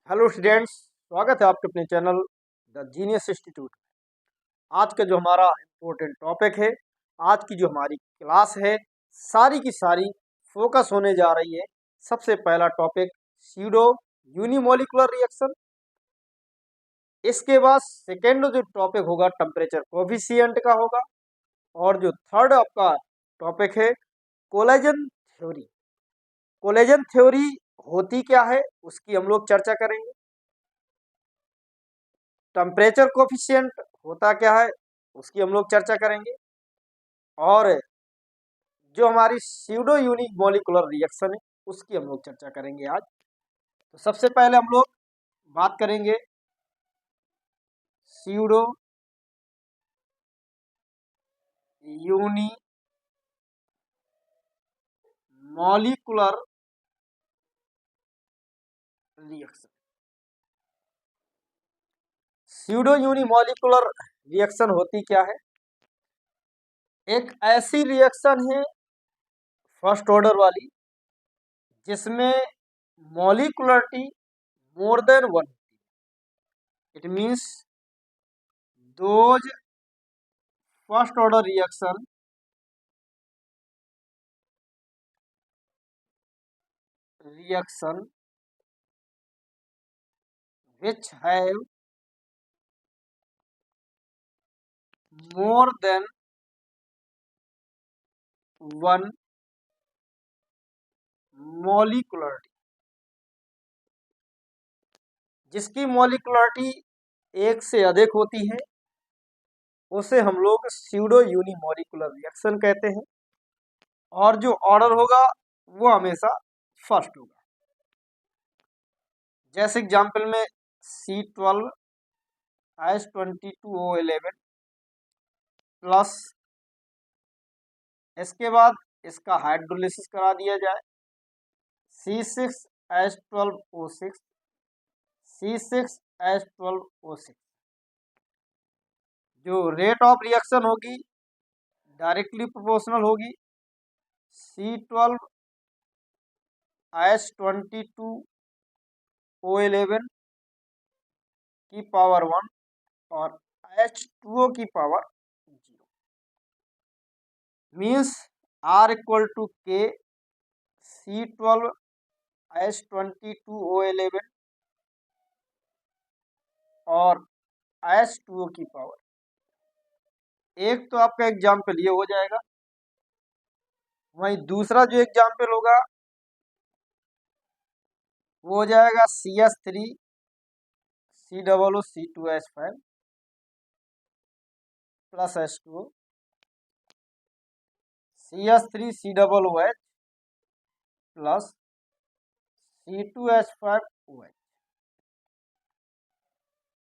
Hello students, स्वागत है आपके अपने चैनल द जीनियस इंस्टीट्यूट में। आज का जो हमारा इम्पोर्टेंट टॉपिक है, आज की जो हमारी क्लास है, सारी की सारी फोकस होने जा रही है। सबसे पहला टॉपिक स्यूडो यूनिमोलिकुलर रिएक्शन। इसके बाद सेकेंड जो टॉपिक होगा टेम्परेचर कोफिशिएंट का होगा। और जो थर्ड आपका टॉपिक है कोलेजन थ्योरी। कोलेजन थ्योरी होती क्या है उसकी हम लोग चर्चा करेंगे। टेम्परेचर कोफिशिएंट होता क्या है उसकी हम लोग चर्चा करेंगे। और जो हमारी स्यूडो यूनिक मॉलिक्यूलर रिएक्शन है उसकी हम लोग चर्चा करेंगे आज। तो सबसे पहले हम लोग बात करेंगे pseudo unimolecular reaction. Pseudo unimolecular reaction होती क्या है? एक ऐसी रिएक्शन है फर्स्ट ऑर्डर वाली जिसमें molecularity more than one. It means those first order reaction which have more than one molecularity, जिसकी मॉलिक्युलरिटी एक से अधिक होती है उसे हम लोग स्यूडो यूनिमोलिकुलर रिएक्शन कहते हैं। और जो ऑर्डर होगा वो हमेशा फर्स्ट होगा। जैसे एग्जांपल में C12H22O11 प्लस, इसके बाद इसका हाइड्रोलिसिस करा दिया जाए C6H12O6 C6H12O6। जो रेट ऑफ रिएक्शन होगी डायरेक्टली प्रोपोर्शनल होगी C12H22O11 की पावर 1 और H2O की power 0। Means R equal to K C12H22O11 और H2O की पावर। एक तो आपका एग्जाम्पल ये हो जाएगा। वहीं दूसरा जो एग्जाम्पल होगा वो हो जाएगा CS3COO2H5 plus H2O CS3COOH plus C2H5OH।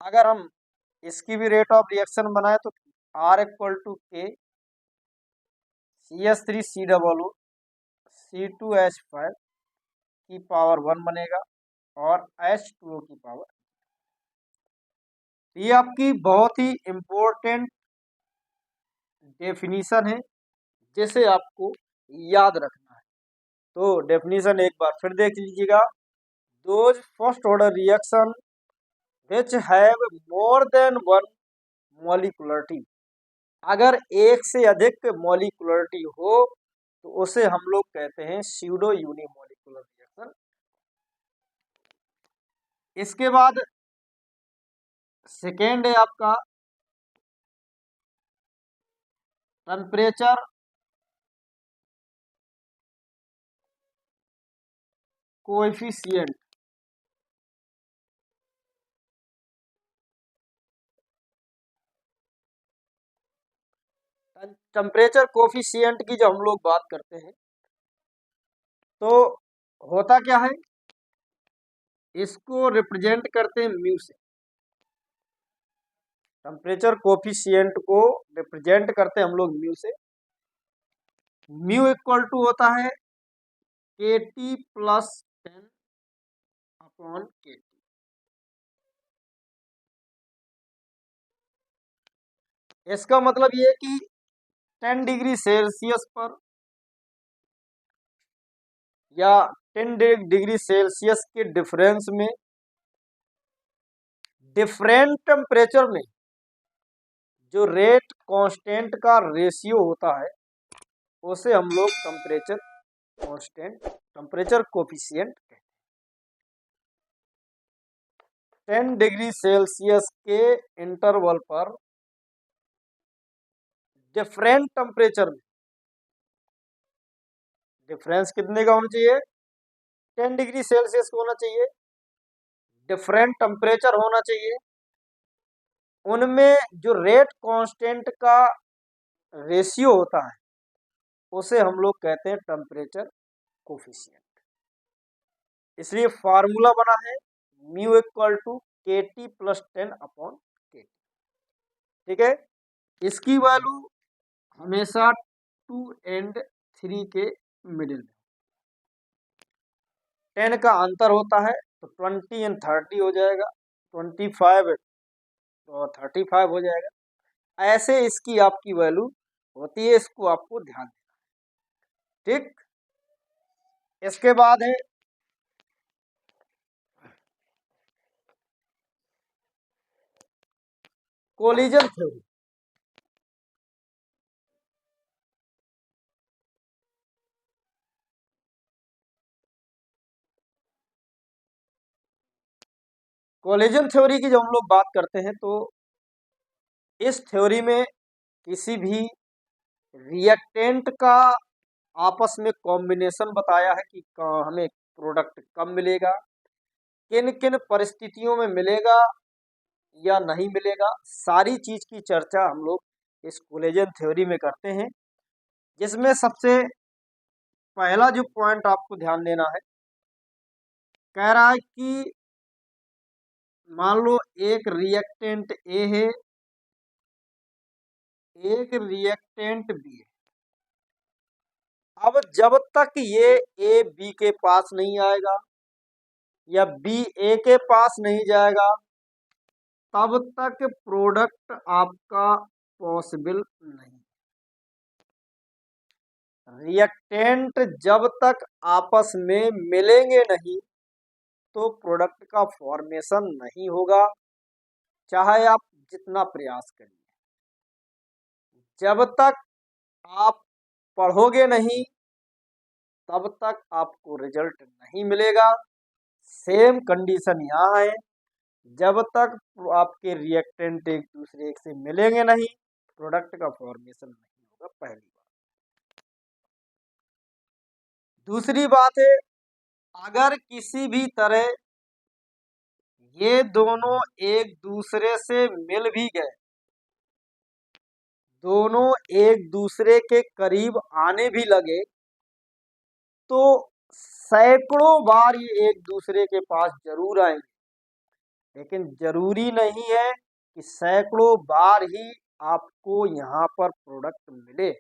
अगर हम इसकी भी रेट ऑफ रिएक्शन बनाए तो R equal to K CS3COO C2H5 की पावर 1 बनेगा और H2O की पावर। ये आपकी बहुत ही इम्पोर्टेंट डेफिनीशन है जिसे आपको याद रखना है। तो डेफिनीशन एक बार फिर देख लीजिएगा। Those first order reaction which have more than one molecularity. अगर एक से अधिक मॉलिक्युलरिटी हो तो उसे हम लोग कहते हैं स्यूडो यूनिमोलिकुलर रिएक्शन। इसके बाद सेकेंड है आपका टेम्परेचर कोएफिशिएंट। टेम्परेचर कोएफिशिएंट की जब हम लोग बात करते हैं तो होता क्या है, इसको रिप्रेजेंट करते हैं म्यू से। टेम्परेचर कोएफिशिएंट को रिप्रेजेंट करते हैं हम लोग म्यू से। म्यू इक्वल टू होता है KT प्लस 10/KT। इसका मतलब ये है कि 10 डिग्री सेल्सियस पर या 10 डिग्री सेल्सियस के डिफरेंस में डिफरेंट टेम्परेचर में जो रेट कांस्टेंट का रेशियो होता है उसे हम लोग टेम्परेचर कांस्टेंट, टेम्परेचर कोफिशिएंट कहते हैं। 10 डिग्री सेल्सियस के इंटरवल पर डिफरेंट टेम्परेचर में डिफरेंस कितने का होना चाहिए? 10 डिग्री सेल्सियस का होना चाहिए। डिफरेंट टेम्परेचर होना चाहिए। उनमें जो रेट कांस्टेंट का रेशियो होता है उसे हम लोग कहते हैं टेम्परेचर कोफिशिएंट। इसलिए फार्मूला बना है म्यू इक्वल टू के टी प्लस 10 अपॉन के टी। ठीक है, इसकी वैल्यू हमेशा 2 एंड 3 के मिडिल में। 10 का अंतर होता है तो 20 एंड 30 हो जाएगा, 25 तो 35 हो जाएगा। ऐसे इसकी आपकी वैल्यू होती है, इसको आपको ध्यान देना। ठीक, इसके बाद है कोलिजन थ्योरी। कोलिजन थ्योरी की जब हम लोग बात करते हैं तो इस थ्योरी में किसी भी रिएक्टेंट का आपस में कॉम्बिनेशन बताया है कि हमें प्रोडक्ट कब मिलेगा, किन किन परिस्थितियों में मिलेगा या नहीं मिलेगा, सारी चीज की चर्चा हम लोग इस कोलिजन थ्योरी में करते हैं। जिसमें सबसे पहला जो पॉइंट आपको ध्यान देना है, कह रहा है कि मान लो एक रिएक्टेंट ए है, एक रिएक्टेंट बी है। अब जब तक ये ए बी के पास नहीं आएगा या बी ए के पास नहीं जाएगा तब तक प्रोडक्ट आपका पॉसिबल नहीं। रिएक्टेंट जब तक आपस में मिलेंगे नहीं तो प्रोडक्ट का फॉर्मेशन नहीं होगा, चाहे आप जितना प्रयास करिए। जब तक आप पढ़ोगे नहीं तब तक आपको रिजल्ट नहीं मिलेगा। सेम कंडीशन यहाँ है, जब तक आपके रिएक्टेंट एक दूसरे से मिलेंगे नहीं प्रोडक्ट का फॉर्मेशन नहीं होगा, पहली बात। दूसरी बात है, अगर किसी भी तरह ये दोनों एक दूसरे से मिल भी गए, दोनों एक दूसरे के करीब आने भी लगे तो सैकड़ों बार ये एक दूसरे के पास जरूर आएंगे, लेकिन जरूरी नहीं है कि सैकड़ों बार ही आपको यहाँ पर प्रोडक्ट मिले।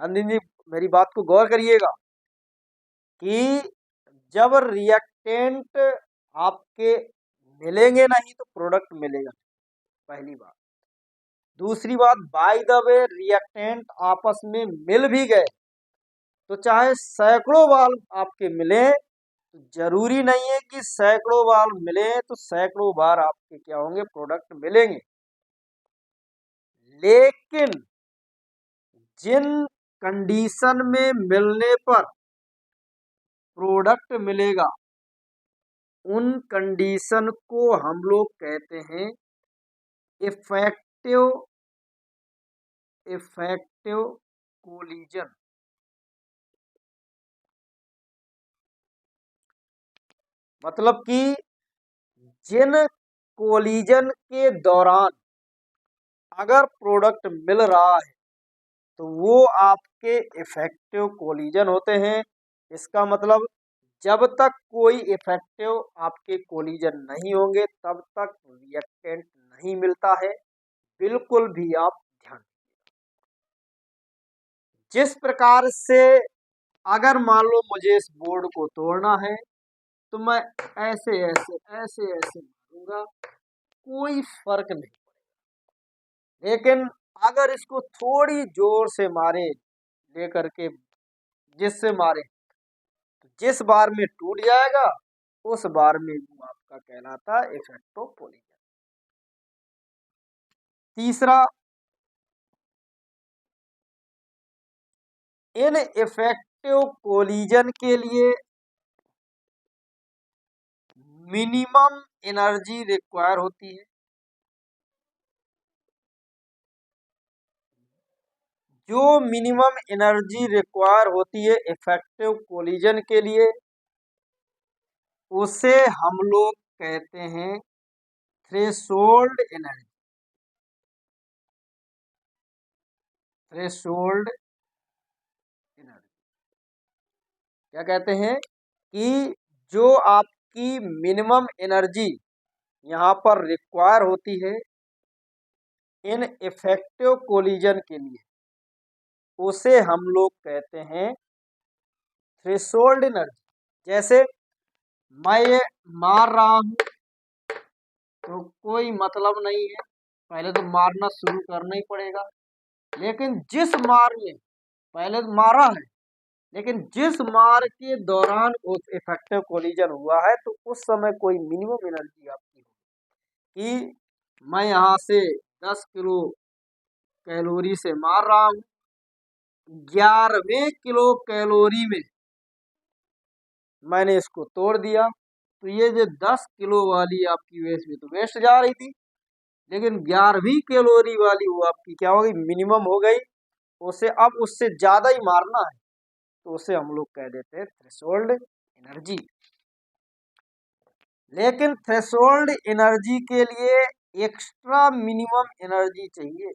ध्यान दीजिए, मेरी बात को गौर करिएगा कि जब रिएक्टेंट आपके मिलेंगे नहीं तो प्रोडक्ट मिलेगा, पहली बात। दूसरी बात, बाय द वे रिएक्टेंट आपस में मिल भी गए तो चाहे सैकड़ों बार आपके मिले तो जरूरी नहीं है कि सैकड़ों बार मिले तो सैकड़ों बार आपके क्या होंगे, प्रोडक्ट मिलेंगे। लेकिन जिन कंडीशन में मिलने पर प्रोडक्ट मिलेगा उन कंडीशन को हम लोग कहते हैं इफेक्टिव इफेक्टिव कोलिजन। मतलब कि जिन कोलिजन के दौरान अगर प्रोडक्ट मिल रहा है तो वो आपके इफेक्टिव कोलिजन होते हैं। इसका मतलब जब तक कोई इफेक्टिव आपके कोलिजन नहीं होंगे तब तक रिएक्टेंट नहीं मिलता है, बिल्कुल भी आप ध्यान। जिस प्रकार से अगर मान लो मुझे इस बोर्ड को तोड़ना है तो मैं ऐसे ऐसे ऐसे ऐसे मारूंगा, कोई फर्क नहीं। लेकिन अगर इसको थोड़ी जोर से मारे, लेकर के जिससे मारे तो जिस बार में टूट जाएगा उस बार में वो आप आपका कहलाता है इफेक्टिव कोलिजन। तीसरा, इन इफेक्टिव कोलिजन के लिए मिनिमम एनर्जी रिक्वायर होती है। जो मिनिमम एनर्जी रिक्वायर होती है इफेक्टिव कोलिजन के लिए, उसे हम लोग कहते हैं थ्रेशोल्ड एनर्जी। थ्रेशोल्ड एनर्जी क्या कहते हैं कि जो आपकी मिनिमम एनर्जी यहाँ पर रिक्वायर होती है इन इफेक्टिव कोलिजन के लिए, उसे हम लोग कहते हैं थ्रेशोल्ड एनर्जी। जैसे मैं ये मार रहा हूं तो कोई मतलब नहीं है, पहले तो मारना शुरू करना ही पड़ेगा। लेकिन जिस मार में पहले तो मारा है, लेकिन जिस मार के दौरान उस इफेक्टिव कोलिजन हुआ है तो उस समय कोई मिनिमम एनर्जी आपकी हो कि मैं यहाँ से 10 किलो कैलोरी से मार रहा हूँ, 11वें किलो कैलोरी में मैंने इसको तोड़ दिया, तो ये जो 10 किलो वाली आपकी वेस्ट में तो वेस्ट जा रही थी, लेकिन 11वीं कैलोरी वाली वो आपकी क्या हो गई, मिनिमम हो गई। उसे अब उससे ज्यादा ही मारना है तो उसे हम लोग कह देते हैं थ्रेशोल्ड एनर्जी। लेकिन थ्रेशोल्ड एनर्जी के लिए एक्स्ट्रा मिनिमम एनर्जी चाहिए।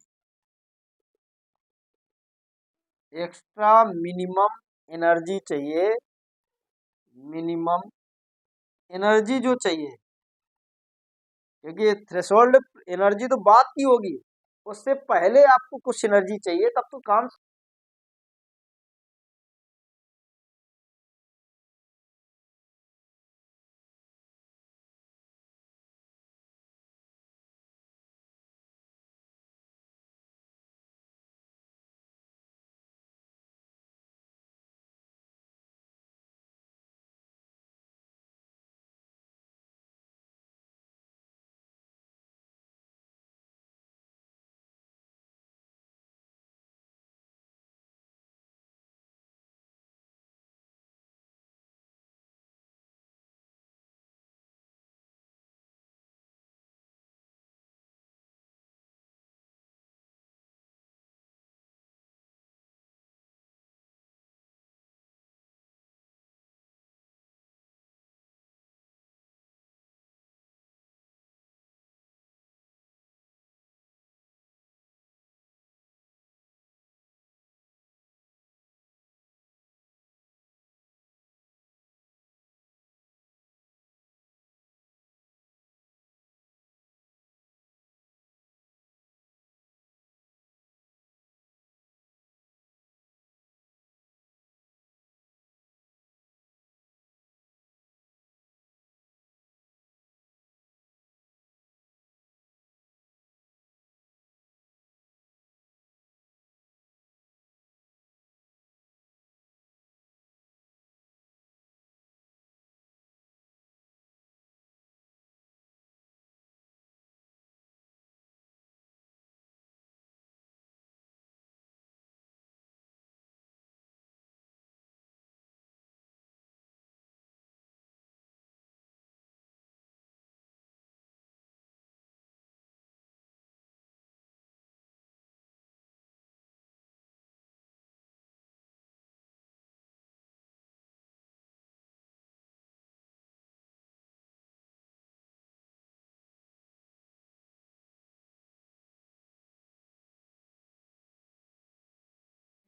एक्स्ट्रा मिनिमम एनर्जी चाहिए। मिनिमम एनर्जी जो चाहिए, क्योंकि थ्रेशोल्ड एनर्जी तो बात की होगी, उससे पहले आपको कुछ एनर्जी चाहिए तब तो काम।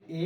ए